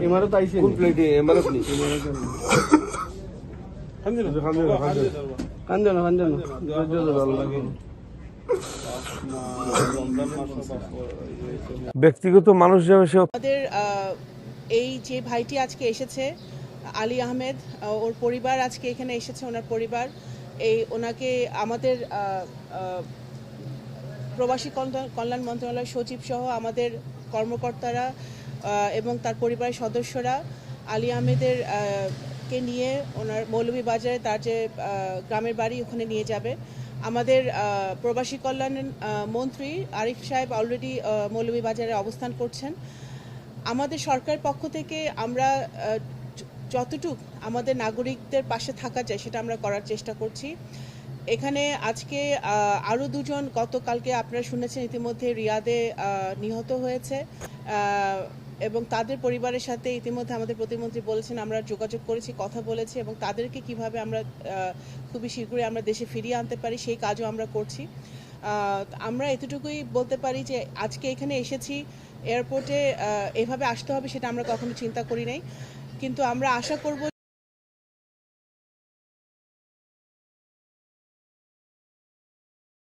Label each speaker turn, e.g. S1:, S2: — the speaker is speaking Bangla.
S1: इमारत आईছে কোন প্লেটে ইমারত নি কান্দনা ব্যক্তিগত মানুষ
S2: আমাদের এই যে ভাইটি আজকে এসেছে আলী আহমেদ, ওর পরিবার আজকে এখানে এসেছে, ওনার পরিবার ওনাকে আমাদের প্রবাসী কল্যাণ মন্ত্রণালয়ের সচিব সহ আমাদের কর্মকর্তারা এবং তার পরিবারের সদস্যরা আলী আহমেদের কে নিয়ে ওনার মৌলভীবাজারে তার যে গ্রামের বাড়ি ওখানে নিয়ে যাবে। আমাদের প্রবাসী কল্যাণ মন্ত্রী আরিফ সাহেব অলরেডি মৌলভীবাজারে অবস্থান করছেন। আমাদের সরকারের পক্ষ থেকে আমরা যতটুকু আমাদের নাগরিকদের পাশে থাকা যায় সেটা আমরা করার চেষ্টা করছি। এখানে আজকে আরও দুজন গতকালকে আপনারা শুনেছেন ইতিমধ্যে রিয়াদে নিহত হয়েছে এবং তাদের পরিবারের সাথে ইতিমধ্যে আমাদের প্রতিমন্ত্রী বলেছেন আমরা যোগাযোগ করেছি, কথা বলেছি এবং তাদেরকে কিভাবে আমরা খুবই শীঘ্রই আমরা দেশে ফিরিয়ে আনতে পারি সেই কাজও আমরা করছি। আমরা এতটুকুই বলতে পারি যে আজকে এখানে এসেছি, এয়ারপোর্টে এভাবে আসতে হবে সেটা আমরা কখনো চিন্তা করি নাই, কিন্তু আমরা আশা করব